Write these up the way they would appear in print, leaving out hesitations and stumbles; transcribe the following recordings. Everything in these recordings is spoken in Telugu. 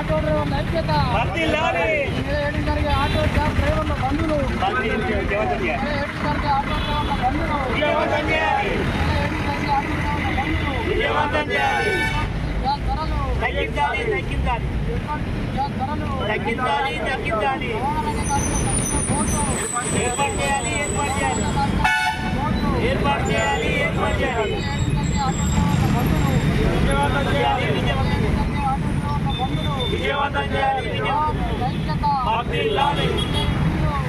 ఆటో డ్రైవర్ల ఐక్యత, జరిగే ఆటో క్యాబ్ డ్రైవర్ల బంధువులు, జరిగే ఆటో డ్రైవర్ల బంధువులు, విజయవంతం చేయాలి.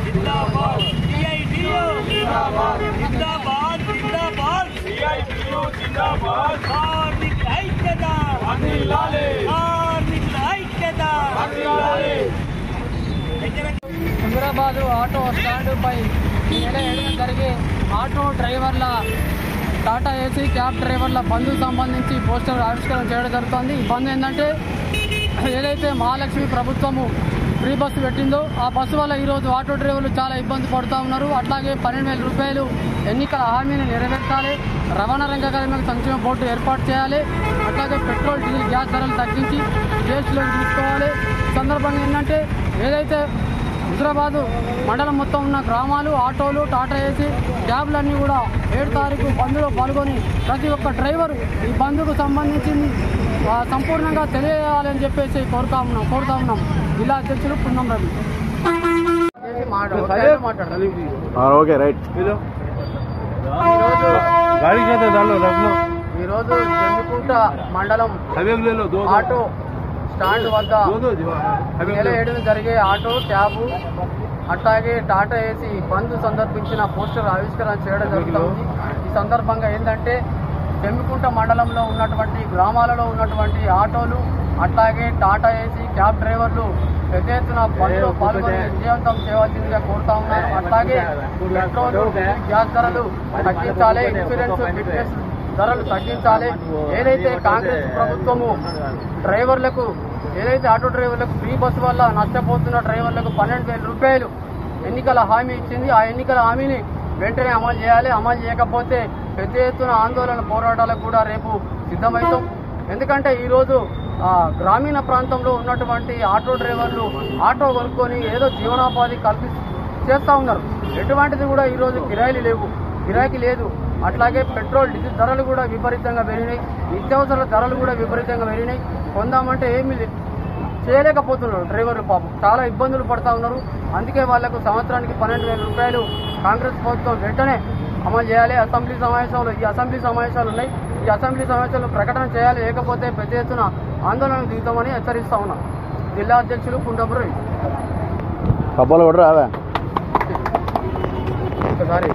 జిందాబాద్ సిఐటియు, జిందాబాద్ జిందాబాద్ జిందాబాద్ సిఐటియు జిందాబాద్. కార్మికుల ఐక్యత, కార్మికుల ఐక్యత. హైదరాబాద్ ఆటో స్టాండ్ పై ఈ నెల 7న జరిగే ఆటో డ్రైవర్ల టాటా ఏసీ క్యాబ్ డ్రైవర్ల బంధు సంబంధించి పోస్టర్ ఆవిష్కరణ చేయడం జరుగుతుంది. ఈ బంద్ ఏంటంటే ఏదైతే మహాలక్ష్మి ప్రభుత్వము ఫ్రీ బస్సు పెట్టిందో ఆ బస్సు వల్ల ఈరోజు ఆటో డ్రైవర్లు చాలా ఇబ్బంది పడుతూ ఉన్నారు. అట్లాగే 12,000 రూపాయలు ఎన్నికల హామీని నెరవేర్చాలి, రవాణా రంగ కార్మిక సంక్షేమ బోర్డు ఏర్పాటు చేయాలి, అట్లాగే పెట్రోల్ డీజిల్ గ్యాస్ ధరలు తగ్గించి జీఎస్టీలోకి తీసుకోవాలి. ఈ సందర్భంగా ఏంటంటే ఏదైతే హుజరాబాదు మండలం మొత్తం ఉన్న గ్రామాలు, ఆటోలు, టాటా ఏసీ క్యాబ్లన్నీ కూడా 7 తారీఖు బంద్లో పాల్గొని ప్రతి ఒక్క డ్రైవరు ఈ బంద్కు సంబంధించి సంపూర్ణంగా తెలియజేయాలని చెప్పేసి కోరుతా ఉన్నాం. జిల్లా అధ్యక్షులు పున్నం రవి. Okay right. ఈరోజు జమ్మికుంట మండలం ఆటో స్టాండ్ వద్ద నెల 7న జరిగే ఆటో క్యాబ్ అట్లాగే టాటా ఏసీ బంద్ సందర్భించిన పోస్టర్ ఆవిష్కరణ చేయడం జరుగుతుంది. ఈ సందర్భంగా ఏంటంటే జమ్మికుంట మండలంలో ఉన్నటువంటి గ్రామాలలో ఉన్నటువంటి ఆటోలు అట్లాగే టాటా ఏసీ క్యాబ్ డ్రైవర్లు పెద్ద ఎత్తున బంద్లో పాల్గొని విజయవంతం చేయవలసిందిగా కోరుతా ఉన్నారు. అట్లాగే పెట్రోల్ గ్యాస్ ధరలు తగ్గించాలి, ఇన్సూరెన్స్ ఫిట్నెస్ ధరలు తగ్గించాలి. ఏదైతే కాంగ్రెస్ ప్రభుత్వము డ్రైవర్లకు ఏదైతే ఆటో డ్రైవర్లకు ఫ్రీ బస్సు వల్ల నష్టపోతున్న డ్రైవర్లకు 12,000 రూపాయలు ఎన్నికల హామీ ఇచ్చింది. ఆ ఎన్నికల హామీని వెంటనే అమలు చేయాలి. అమలు చేయకపోతే పెద్ద ఎత్తున ఆందోళన పోరాటాలకు కూడా రేపు సిద్ధమవుతాం. ఎందుకంటే ఈరోజు గ్రామీణ ప్రాంతంలో ఉన్నటువంటి ఆటో డ్రైవర్లు ఆటో కొనుక్కొని ఏదో జీవనోపాధి చేస్తూ ఉన్నారు. ఎటువంటిది కూడా ఈరోజు కిరాయికి లేదు. అట్లాగే పెట్రోల్ డీజిల్ ధరలు కూడా విపరీతంగా పెరిగినాయి, నిత్యావసరాల ధరలు కూడా విపరీతంగా పెరిగినాయి. కొందామంటే ఏమీ చేయలేకపోతున్నారు డ్రైవర్లు, పాపం చాలా ఇబ్బందులు పడుతూ ఉన్నారు. అందుకే వాళ్లకు సంవత్సరానికి 12,000 రూపాయలు కాంగ్రెస్ ప్రభుత్వం వెంటనే అమలు చేయాలి. అసెంబ్లీ సమావేశాలు ఉన్నాయి. ఈ అసెంబ్లీ సమావేశాలు ప్రకటన చేయాలి, లేకపోతే పెద్ద ఎత్తున ఆందోళనకు దిగుతామని హెచ్చరిస్తా ఉన్నాం. జిల్లా అధ్యక్షులు కుండపురి. ఒకసారి